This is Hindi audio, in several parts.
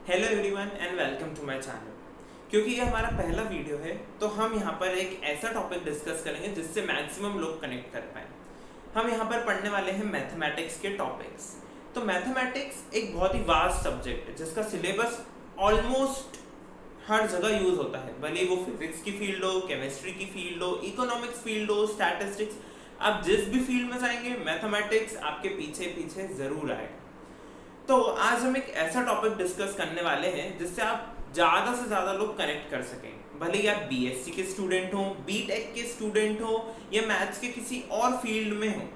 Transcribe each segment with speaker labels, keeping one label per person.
Speaker 1: Hello everyone and welcome to my channel. क्योंकि ये हमारा पहला वीडियो है तो हम यहाँ पर एक ऐसा टॉपिक डिस्कस करेंगे जिससे मैक्सिमम लोग कनेक्ट कर पाए। हम यहाँ पर पढ़ने वाले हैं मैथमेटिक्स के टॉपिक्स। तो मैथमेटिक्स एक बहुत ही वास्ट सब्जेक्ट है जिसका सिलेबस ऑलमोस्ट हर जगह यूज होता है, भले वो फिजिक्स की फील्ड हो, केमिस्ट्री की फील्ड हो, इकोनॉमिक्स फील्ड हो, स्टैटिस्टिक्स, आप जिस भी फील्ड में जाएंगे मैथमेटिक्स आपके पीछे पीछे जरूर आएगा। तो आज हम एक ऐसा टॉपिक डिस्कस करने वाले हैं जिससे आप ज़्यादा से ज़्यादा लोग कनेक्ट कर सकें, भले ही आप बीएससी के स्टूडेंट हो, बीटेक के स्टूडेंट हो या मैथ्स के किसी और फील्ड में हो।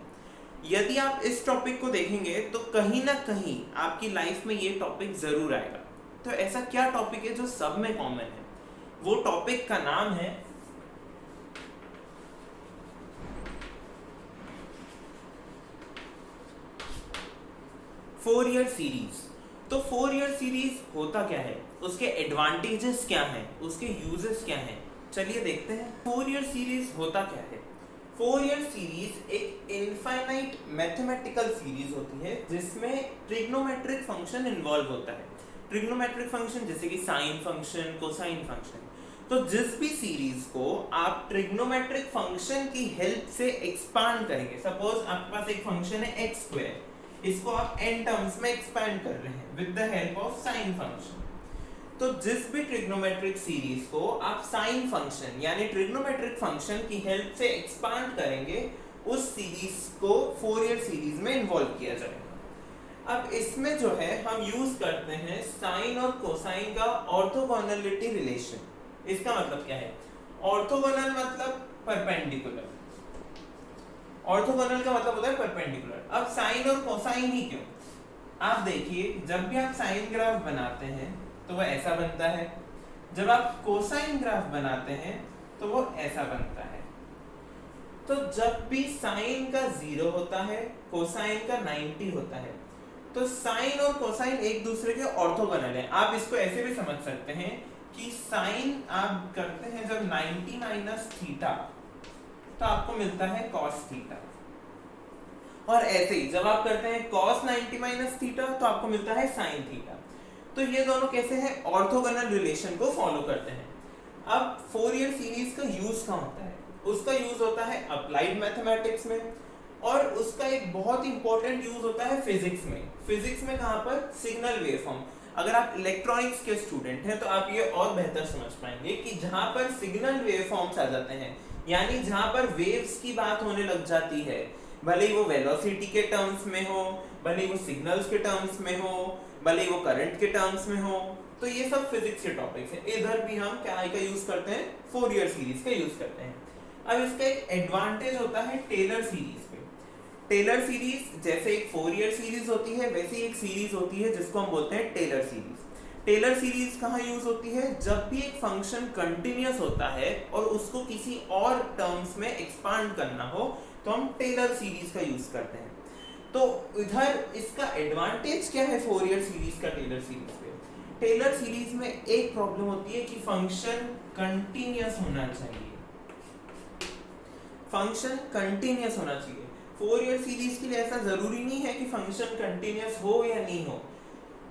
Speaker 1: यदि आप इस टॉपिक को देखेंगे तो कहीं ना कहीं आपकी लाइफ में ये टॉपिक ज़रूर आएगा। तो ऐसा क्या टॉपिक है जो सब में कॉमन है? वो टॉपिक का नाम है फोर ईयर सीरीज। तो फोर ईयर सीरीज होता क्या है, उसके एडवांटेजेस क्या हैं, उसके यूजेस क्या हैं, चलिए देखते हैं। फोर ईयर सीरीज होता क्या है? फोर ईयर सीरीज एक इनफाइनाइट मैथमेटिकल सीरीज होती है जिसमें ट्रिग्नोमेट्रिक फंक्शन इन्वॉल्व होता है। ट्रिग्नोमेट्रिक फंक्शन जैसे कि साइन फंक्शन, कोसाइन फंक्शन। तो जिस भी सीरीज को आप ट्रिग्नोमेट्रिक फंक्शन की हेल्प से एक्सपांड करेंगे, सपोज आपके पास एक फंक्शन है एक्स स्क्वायर, इसको आप n टर्म्स में एक्सपैंड कर रहे हैं with the help of sine function. तो जिस भी ट्रिग्नोमेट्रिक सीरीज को आप साइन फंक्शन यानी ट्रिग्नोमेट्रिक फंक्शन की हेल्प से एक्सपांड करेंगे, उस सीरीज को फोर ईयर सीरीज में इन्वॉल्व किया जाएगा। अब इसमें जो है हम यूज करते हैं साइन और कोसाइन का ऑर्थोगोनलिटी रिलेशन। इसका मतलब क्या है? ऑर्थोगोनल मतलब परपेंडिकुलर, ऑर्थोगोनल का मतलब होता है परपेंडिकुलर। अब साइन और कोसाइन ही क्यों? आप देखिए, जब भी आप साइन ग्राफ बनाते हैं तो वो ऐसा बनता है, जब आप कोसाइन ग्राफ बनाते हैं तो वो ऐसा बनता है। तो जब भी साइन का 0 होता है, कोसाइन का 90 होता है, तो साइन और कोसाइन एक दूसरे के ऑर्थोगोनल है। आप इसको ऐसे भी समझ सकते हैं कि साइन आप करते हैं जब 90 माइनस थीटा तो आपको मिलता है cos थीटा, और ऐसे ही जब आप करते हैं cos 90 माइनस थीटा तो आपको मिलता है sin थीटा। तो ये दोनों कैसे हैं? ऑर्थोगोनल रिलेशन को फॉलो करते हैं। अब फोर ईयर सीरीज का यूज कहाँ होता है? उसका यूज होता है अप्लाइड मैथमेटिक्स में, और उसका एक बहुत इंपॉर्टेंट यूज होता है फिजिक्स में। फिजिक्स में कहाँ पर? Signal waveform. अगर आप इलेक्ट्रॉनिक्स के स्टूडेंट हैं तो आप ये और बेहतर समझ पाएंगे कि जहां पर सिग्नल वेवफॉर्म्स आ जाते हैं, यानी जहां पर वेव्स की बात होने लग जाती है, भले ही वो वेलोसिटी के टर्म्स में हो, भले ही वो सिग्नल्स के टर्म्स में हो, भले ही वो करंट के टर्म्स में हो, तो ये सब फिजिक्स के टॉपिक्स हैं। इधर भी हम क्या का यूज करते हैं? फोर ईयर सीरीज का यूज करते हैं। अब इसका एक एडवांटेज होता है टेलर सीरीज पे। टेलर सीरीज जैसे एक फोर ईयर सीरीज होती है, वैसे ही एक सीरीज होती है जिसको हम बोलते हैं टेलर सीरीज। टेलर सीरीज कहाँ यूज होती है? जब भी एक फंक्शन कंटिन्यूअस होता है और उसको किसी और टर्म्स में एक्सपांड करना हो तो हम टेलर सीरीज का यूज करते हैं। तो इधर इसका एडवांटेज क्या है फोर ईयर सीरीज का टेलर सीरीज पे? टेलर सीरीज में एक प्रॉब्लम होती है कि फंक्शन कंटिन्यूअस होना चाहिए। फंक्शन कंटिन्यूअस होना चाहिए। फोर ईयर सीरीज के लिए ऐसा जरूरी नहीं है कि फंक्शन कंटिन्यूअस हो या नहीं हो,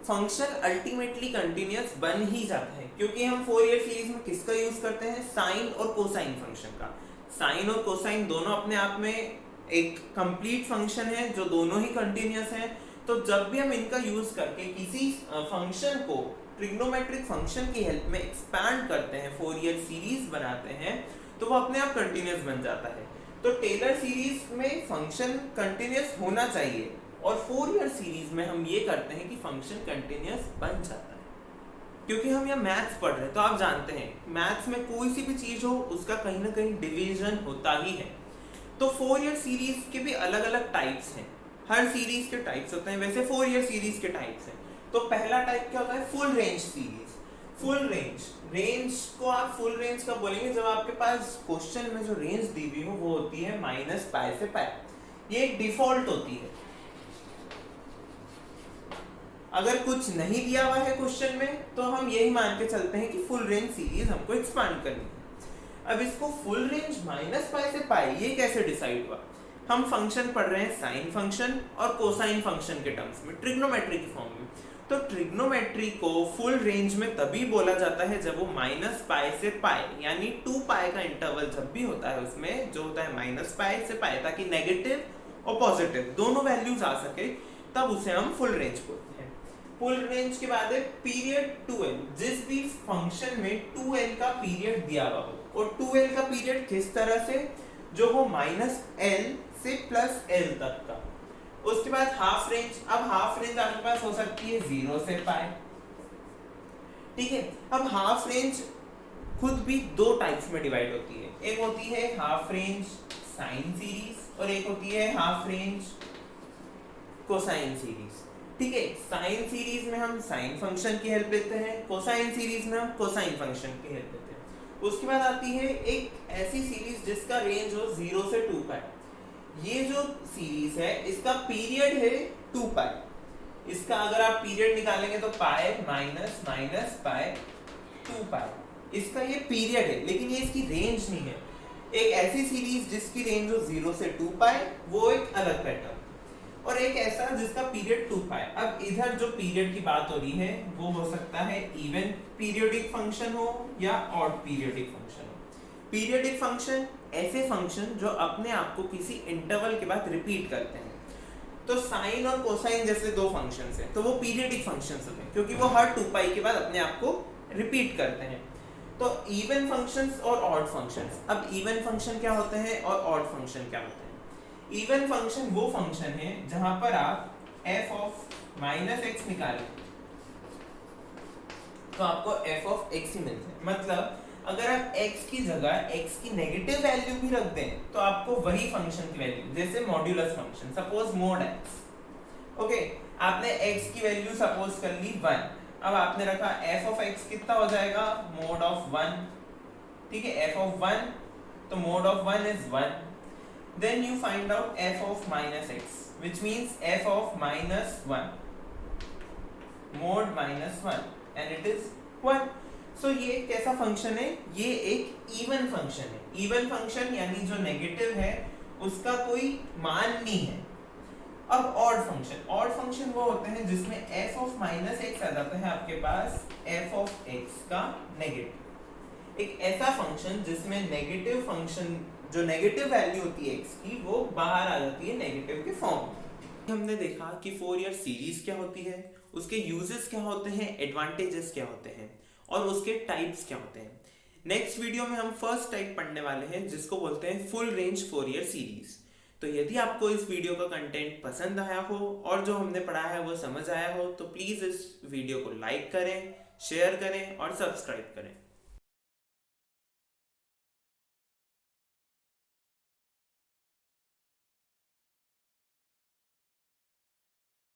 Speaker 1: फंक्शन अल्टीमेटली कंटिन्यूअस बन ही जाता है, क्योंकि हम फोर ईयर सीरीज में किसका यूज करते हैं? साइन और कोसाइन फंक्शन का। साइन और कोसाइन दोनों अपने आप में एक कंप्लीट फंक्शन है जो दोनों ही कंटिन्यूअस है। तो जब भी हम इनका यूज करके किसी फंक्शन को ट्रिग्नोमेट्रिक फंक्शन की हेल्प में एक्सपैंड करते हैं, फोर ईयर सीरीज बनाते हैं, तो वो अपने आप कंटिन्यूअस बन जाता है। तो टेलर सीरीज में फंक्शन कंटिन्यूअस होना चाहिए, और फोर ईयर सीरीज में हम ये करते हैं कि फंक्शन कंटिन्यूअस बन जाता है। क्योंकि हम यहाँ मैथ्स पढ़ रहे हैं तो आप जानते हैं मैथ्स में कोई सी भी चीज हो उसका कहीं ना कहीं डिवीजन होता ही है। तो फोर ईयर सीरीज के भी अलग अलग टाइप्स हैं, हर सीरीज के टाइप्स होते हैं, वैसे फोर ईयर सीरीज के टाइप्स हैं। तो पहला टाइप क्या होता है? Full range series. Full range, range को आप फुल रेंज कब बोलेंगे? जब आपके पास क्वेश्चन में जो रेंज दी हुई हो वो होती है -π से π। ये एक डिफॉल्ट होती है। अगर कुछ नहीं दिया हुआ है क्वेश्चन में तो हम यही मान के चलते हैं कि फुल रेंज सीरीज हमको एक्सपांड करनी है। अब इसको फुल रेंज -π से π ये कैसे डिसाइड हुआ? हम फंक्शन पढ़ रहे हैं साइन फंक्शन और कोसाइन फंक्शन के टर्म्स में, ट्रिग्नोमेट्री की फॉर्म में। तो ट्रिग्नोमेट्री को फुल रेंज में तभी बोला जाता है जब वो -π से π यानी 2π का इंटरवल जब भी होता है उसमें जो होता है -π से π, ताकि नेगेटिव और पॉजिटिव दोनों वैल्यूज आ सके, तब उसे हम फुल रेंज बोलते हैं। फुल रेंज के बाद है पीरियड 2l, जिस भी फंक्शन में 2l का पीरियड दिया हुआ हो, और 2l का पीरियड किस तरह से, जो हो -l से +l तक का। उसके बाद हाफ रेंज, अब हाफ रेंज आपके पास हो सकती है 0 से π, ठीक है। अब हाफ रेंज खुद भी दो टाइप्स में डिवाइड होती है, एक होती है हाफ रेंज साइन सीरीज और एक होती है हाफ रेंज कोसाइन सीरीज, ठीक है। साइन सीरीज में हम साइन फंक्शन की हेल्प लेते हैं, कोसाइन सीरीज में हम कोसाइन फंक्शन की हेल्प लेते हैं। उसके बाद आती है एक ऐसी सीरीज जिसका रेंज हो 0 से 2π। ये जो सीरीज है इसका पीरियड है 2π, इसका अगर आप पीरियड निकालेंगे तो पाई माइनस पाई 2π, इसका ये पीरियड है, लेकिन ये इसकी रेंज नहीं है। एक ऐसी सीरीज जिसकी रेंज हो 0 से 2π, वो एक अलग पैटर्न, और एक ऐसा जिसका पीरियड 2π। अब इधर जो पीरियड की बात हो रही है वो हो सकता है इवन पीरियोडिक फंक्शन हो या ऑड पीरियोडिक फंक्शन हो। पीरियोडिक फंक्शन ऐसे फंक्शन जो अपने आप को किसी इंटरवल के बाद रिपीट करते हैं। तो साइन और कोसाइन जैसे दो फंक्शंस हैं, तो वो पीरियोडिक फंक्शंस होते हैं क्योंकि वो हर 2π के बाद अपने आप को रिपीट करते हैं। तो इवन फंक्शंस और ऑड फंक्शंस, अब इवन फंक्शन क्या होते हैं और ऑड फंक्शन क्या होते हैं। इवन फंक्शन वो फंक्शन है जहां पर आप f ऑफ -x निकालें तो आपको f ऑफ x ही मिलता है। मतलब अगर आप x की जगह x की नेगेटिव वैल्यू भी रख दें तो आपको वही फंक्शन की वैल्यू, जैसे modulus function, suppose mode x, okay, आपने x की वैल्यू सपोज कर ली 1, अब आपने रखा f ऑफ x कितना हो जाएगा, मोड ऑफ 1, ठीक है। f ऑफ 1, तो mod of 1 is 1, then you find out f of -x which means f of -1 mod -1 and it is 1। सो ये कैसा फंक्शन है, ये एक इवन फंक्शन है। इवन फंक्शन यानी जो नेगेटिव है उसका कोई मान नहीं है। अब ऑड फंक्शन, ऑड फंक्शन वो होते हैं जिसमें f ऑफ -x आ जाता है आपके पास f ऑफ x का नेगेटिव। एक ऐसा फंक्शन जिसमें नेगेटिव फंक्शन, जो नेगेटिव वैल्यू होती है x की, वो बाहर आ जाती है नेगेटिव के फॉर्म में। हमने देखा कि फोरियर सीरीज क्या होती है, उसके यूजेस क्या होते हैं, एडवांटेजेस क्या होते हैं और उसके टाइप्स क्या होते हैं। नेक्स्ट वीडियो में हम फर्स्ट टाइप पढ़ने वाले हैं जिसको बोलते हैं फुल रेंज फोरियर सीरीज। तो यदि आपको इस वीडियो का कंटेंट पसंद आया हो और जो हमने पढ़ा है वो समझ आया हो तो प्लीज इस वीडियो को लाइक करें, शेयर करें और सब्सक्राइब करें।